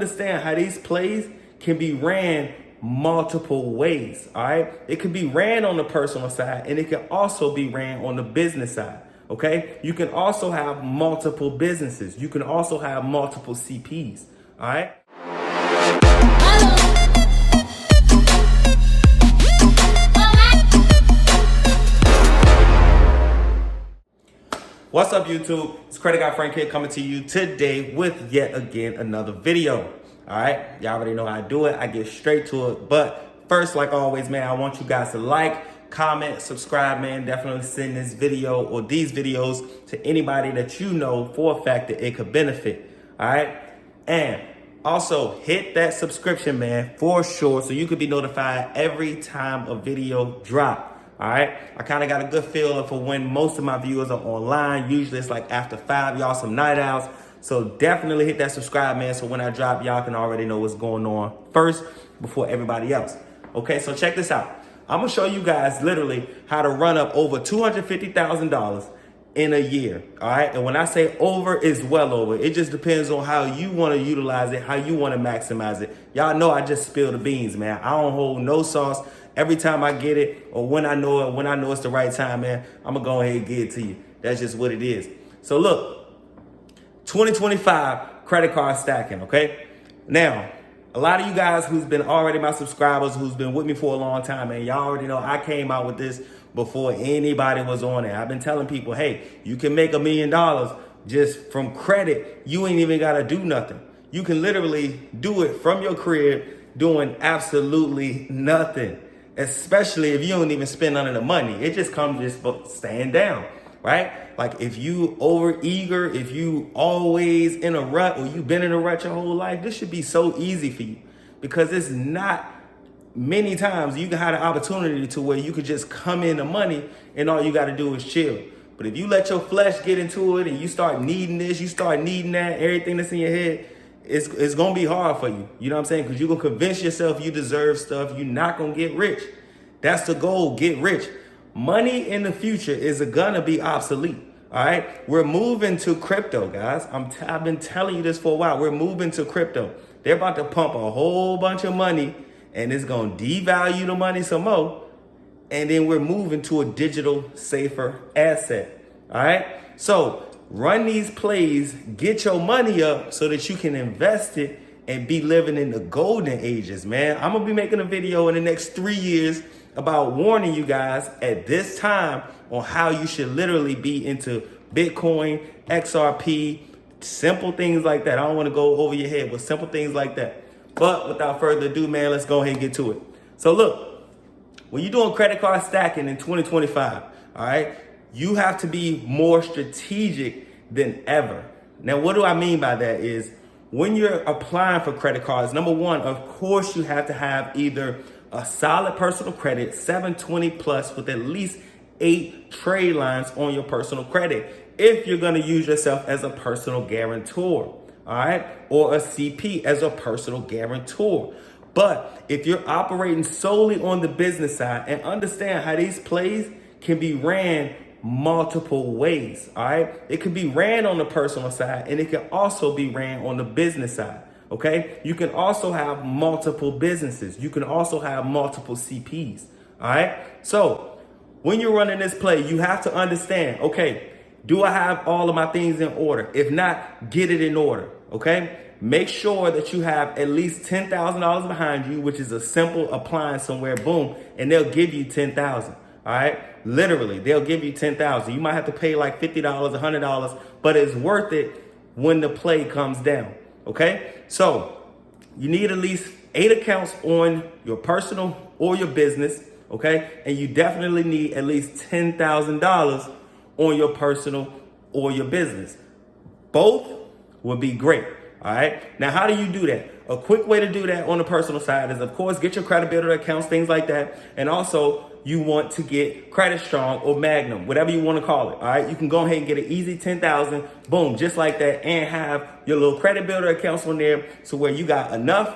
Understand how these plays can be ran multiple ways. All right, it could be ran on the personal side and it can also be ran on the business side. Okay, you can also have multiple businesses. You can also have multiple CPs. All right. What's up, YouTube? It's Credit Guy Frank here coming to you today with yet again another video. All right, y'all already know how I do it. I get straight to it. But first, like always, man, I want you guys to like, comment, subscribe, man. Definitely send this video or these videos to anybody that you know for a fact that it could benefit. All right, and also hit that subscription, man, for sure, so you could be notified every time a video drop. All right, I kind of got a good feeling for when most of my viewers are online. Usually it's like after 5, y'all some night owls. So definitely hit that subscribe, man, so when I drop, y'all can already know what's going on first before everybody else. Okay, so check this out. I'm gonna show you guys literally how to run up over $250,000 in a year. All right, and when I say over, it's well over. It just depends on how you want to utilize it, how you want to maximize it. Y'all know I just spill the beans, man. I don't hold no sauce. Every time I get it, or when I know it, when I know it's the right time, man, I'm gonna go ahead and get it to you. That's just what it is. So look, 2025 credit card stacking, okay? Now, a lot of you guys who's been already my subscribers, who's been with me for a long time, man, y'all already know I came out with this before anybody was on it. I've been telling people, hey, you can make $1 million just from credit. You ain't even gotta do nothing. You can literally do it from your crib doing absolutely nothing. Especially if you don't even spend none of the money. It just comes just staying down, right? Like if you over eager, if you always in a rut or you've been in a rut your whole life, this should be so easy for you because it's not many times you can have the opportunity to where you could just come in the money and all you got to do is chill. But if you let your flesh get into it and you start needing this, you start needing that, everything that's in your head, it's going to be hard for you. You know what I'm saying? Because you're going to convince yourself you deserve stuff. You're not going to get rich. That's the goal. Get rich. Money in the future is going to be obsolete. All right. We're moving to crypto, guys. I've been telling you this for a while. We're moving to crypto. They're about to pump a whole bunch of money and it's going to devalue the money some more. And then we're moving to a digital, safer asset. All right. So run these plays, get your money up so that you can invest it and be living in the golden ages, man. I'm gonna be making a video in the next 3 years about warning you guys at this time on how you should literally be into Bitcoin, XRP, simple things like that. I don't wanna go over your head with simple things like that. But without further ado, man, let's go ahead and get to it. So look, when you're doing credit card stacking in 2025, all right, you have to be more strategic than ever. Now, what do I mean by that is when you're applying for credit cards, number one, of course, you have to have either a solid personal credit, 720 plus with at least 8 trade lines on your personal credit if you're going to use yourself as a personal guarantor, all right, or a CP as a personal guarantor. But if you're operating solely on the business side, and understand how these plays can be ran multiple ways, all right? It could be ran on the personal side and it can also be ran on the business side, okay? You can also have multiple businesses. You can also have multiple CPs, all right? So when you're running this play, you have to understand, okay, do I have all of my things in order? If not, get it in order, okay? Make sure that you have at least $10,000 behind you, which is a simple applying somewhere, boom, and they'll give you $10,000. All right, literally, they'll give you $10,000. You might have to pay like $50, $100, but it's worth it when the play comes down. Okay, so you need at least 8 accounts on your personal or your business. Okay, and you definitely need at least $10,000 on your personal or your business. Both would be great. All right, now how do you do that? A quick way to do that on the personal side is, of course, get your credit builder accounts, things like that. And also, you want to get Credit Strong or Magnum, whatever you want to call it. All right, you can go ahead and get an easy 10,000, boom, just like that, and have your little credit builder accounts on there, so where you got enough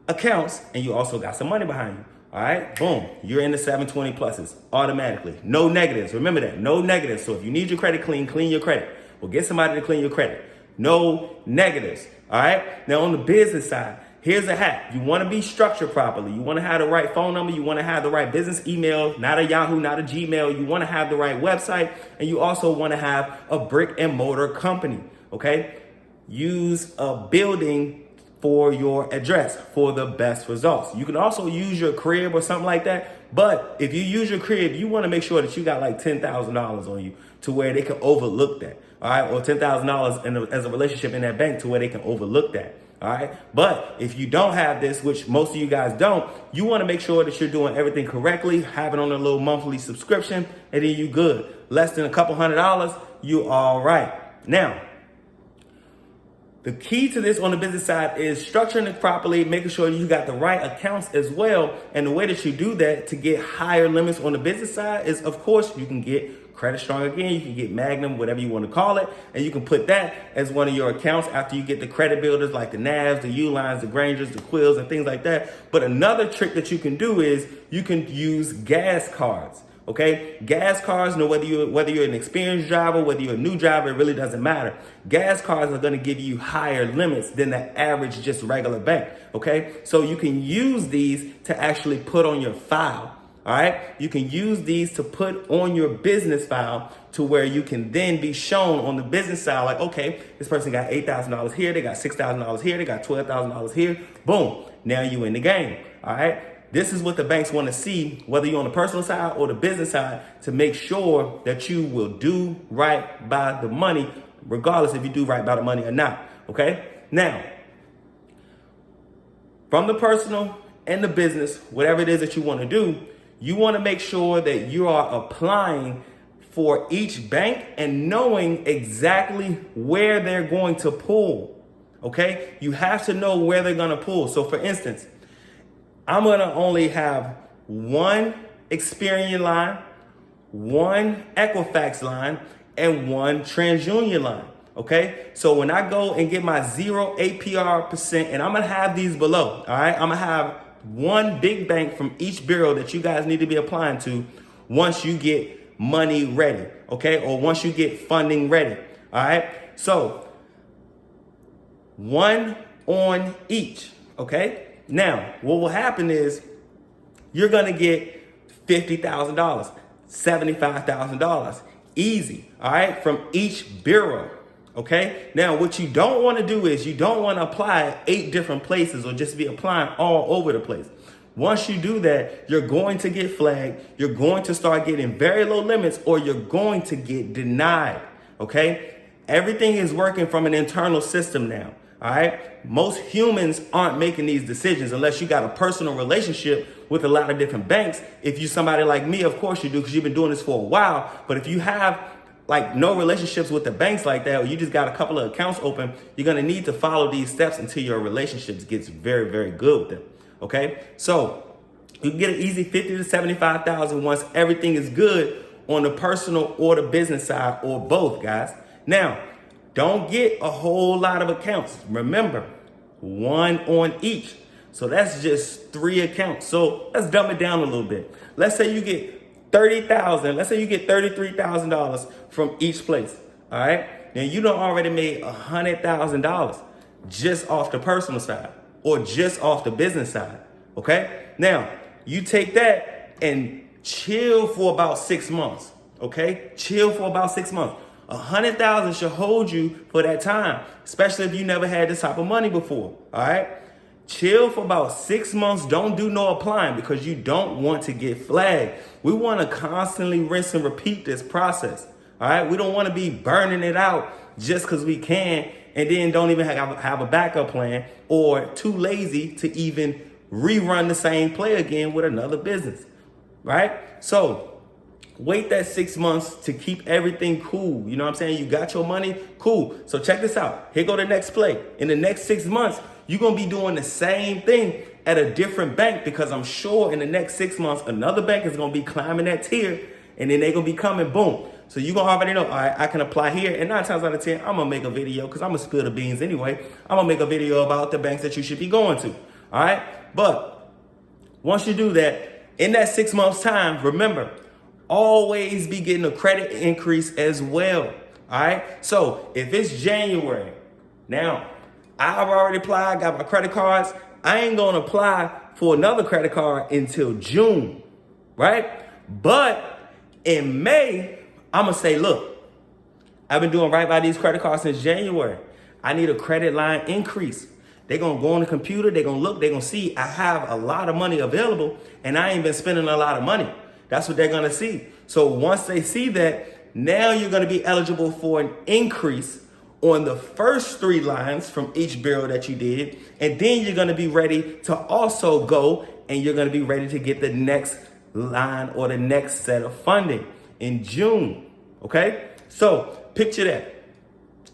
accounts and you also got some money behind you. All right, boom, you're in the 720 pluses automatically. No negatives. Remember that, no negatives. So if you need your credit clean, clean your credit. Well, get somebody to clean your credit. no negatives. All right. Now on the business side, here's a hack. You want to be structured properly. You want to have the right phone number. You want to have the right business email, not a Yahoo, not a Gmail. You want to have the right website. And you also want to have a brick and mortar company. Okay. Use a building for your address for the best results. You can also use your crib or something like that. But if you use your crib, you want to make sure that you got like $10,000 on you to where they can overlook that. All right. Or $10,000 as a relationship in that bank to where they can overlook that. All right. But if you don't have this, which most of you guys don't, you want to make sure that you're doing everything correctly, have it on a little monthly subscription, and then you good. Less than a couple $100, you all right. Now, the key to this on the business side is structuring it properly, making sure you got the right accounts as well. And the way that you do that to get higher limits on the business side is, of course, you can get Credit Strong again. You can get Magnum, whatever you want to call it. And you can put that as one of your accounts after you get the credit builders like the NAVs, the Ulines, the Grangers, the Quills, and things like that. But another trick that you can do is you can use gas cards. Okay, gas cards, whether you're an experienced driver, whether you're a new driver, it really doesn't matter. Gas cards are going to give you higher limits than the average just regular bank. Okay, so you can use these to actually put on your file. All right, you can use these to put on your business file to where you can then be shown on the business side, like, okay, this person got $8,000 here, they got $6,000 here, they got $12,000 here. Boom, now you in the game. All right. This is what the banks want to see, whether you're on the personal side or the business side, to make sure that you will do right by the money, regardless if you do right by the money or not. Okay? Now, from the personal and the business, whatever it is that you want to do, you want to make sure that you are applying for each bank and knowing exactly where they're going to pull. Okay? You have to know where they're going to pull. So for instance, I'm going to only have one Experian line, one Equifax line, and one Transunion line. Okay. So when I go and get my 0 APR%, and I'm going to have these below. All right. I'm going to have one big bank from each bureau that you guys need to be applying to once you get money ready. Okay. Or once you get funding ready. All right. So one on each. Okay. Now, what will happen is you're going to get $50,000, $75,000 easy, all right, from each bureau, okay? Now, what you don't want to do is you don't want to apply at 8 different places or just be applying all over the place. Once you do that, you're going to get flagged, you're going to start getting very low limits, or you're going to get denied, okay? Everything is working from an internal system now. All right. Most humans aren't making these decisions unless you got a personal relationship with a lot of different banks. If you're somebody like me, of course you do, because you've been doing this for a while. But if you have like no relationships with the banks like that, or you just got a couple of accounts open, you're going to need to follow these steps until your relationships gets very, very good with them. Okay. So you can get an easy 50 to 75,000 once everything is good on the personal or the business side, or both, guys. Now, don't get a whole lot of accounts. Remember, one on each. So that's just 3 accounts. So let's dumb it down a little bit. Let's say you get $30,000. Let's say you get $33,000 from each place. All right. Now you done already made $100,000 just off the personal side or just off the business side. Okay. Now you take that and chill for about 6 months. Okay. Chill for about 6 months. 100,000 should hold you for that time, especially if you never had this type of money before. All right. Chill for about 6 months. Don't do no applying because you don't want to get flagged. We want to constantly rinse and repeat this process. All right. We don't want to be burning it out just because we can and then don't even have a backup plan, or too lazy to even rerun the same play again with another business. Right. So wait that 6 months to keep everything cool. You know what I'm saying? You got your money. Cool. So check this out. Here go the next play. In the next 6 months, you're going to be doing the same thing at a different bank, because I'm sure in the next 6 months, another bank is going to be climbing that tier, and then they're going to be coming, boom. So you're going to already know, all right, I can apply here. And 9 times out of 10, I'm going to make a video, because I'm going to spill the beans anyway. I'm going to make a video about the banks that you should be going to. All right. But once you do that, in that 6 months time, remember, always be getting a credit increase as well. All right. So if it's January Now, I've already applied, got my credit cards. I ain't gonna apply for another credit card until June, right? But in May, I'm gonna say, look, I've been doing right by these credit cards since January. I need a credit line increase. They're gonna go on the computer, they're gonna look, they're gonna see I have a lot of money available and I ain't been spending a lot of money. That's what they're gonna see. So once they see that, now you're gonna be eligible for an increase on the first 3 lines from each bureau that you did. And then you're gonna be ready to also go and you're gonna be ready to get the next line or the next set of funding in June, okay? So picture that.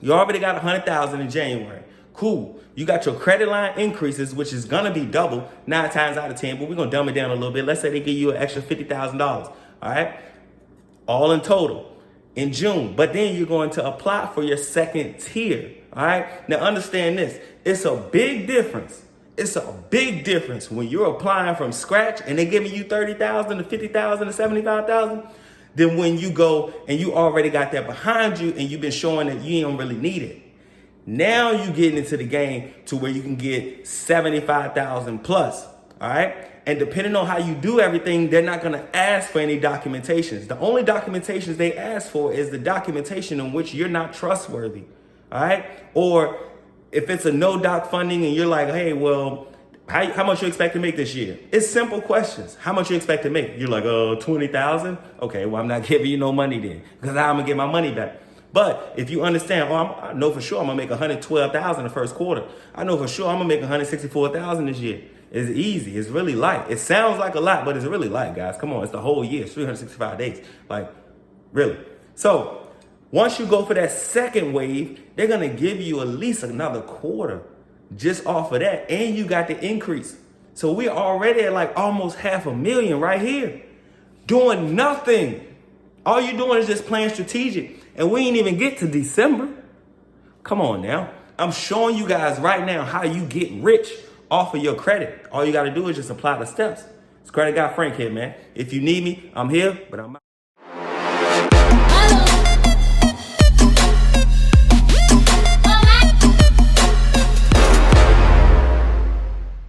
You already got 100,000 in January. Cool. You got your credit line increases, which is gonna be double 9 times out of 10, but we're gonna dumb it down a little bit. Let's say they give you an extra $50,000, all right? All in total in June. But then you're going to apply for your second tier, all right? Now understand this, it's a big difference. It's a big difference when you're applying from scratch and they're giving you 30,000 to 50,000 to 75,000 than when you go and you already got that behind you and you've been showing that you don't really need it. Now you getting into the game to where you can get 75,000 plus, all right? And depending on how you do everything, they're not gonna ask for any documentations. The only documentations they ask for is the documentation in which you're not trustworthy, all right? Or if it's a no doc funding and you're like, hey, well, how much you expect to make this year? It's simple questions. How much you expect to make? You're like, 20,000? Okay, well, I'm not giving you no money then because I'm gonna get my money back. But if you understand, I know for sure I'm gonna make 112,000 the first quarter. I know for sure I'm gonna make 164,000 this year. It's easy. It's really light. It sounds like a lot, but it's really light, guys. Come on, it's the whole year. It's 365 days. Like, really. So once you go for that second wave, they're gonna give you at least another quarter just off of that, and you got the increase. So we're already at like almost 500,000 right here, doing nothing. All you're doing is just playing strategic. And we ain't even get to December. Come on now. I'm showing you guys right now how you get rich off of your credit. All you got to do is just apply the steps. It's Credit Guy Frank here, man. If you need me, I'm here, but I'm out.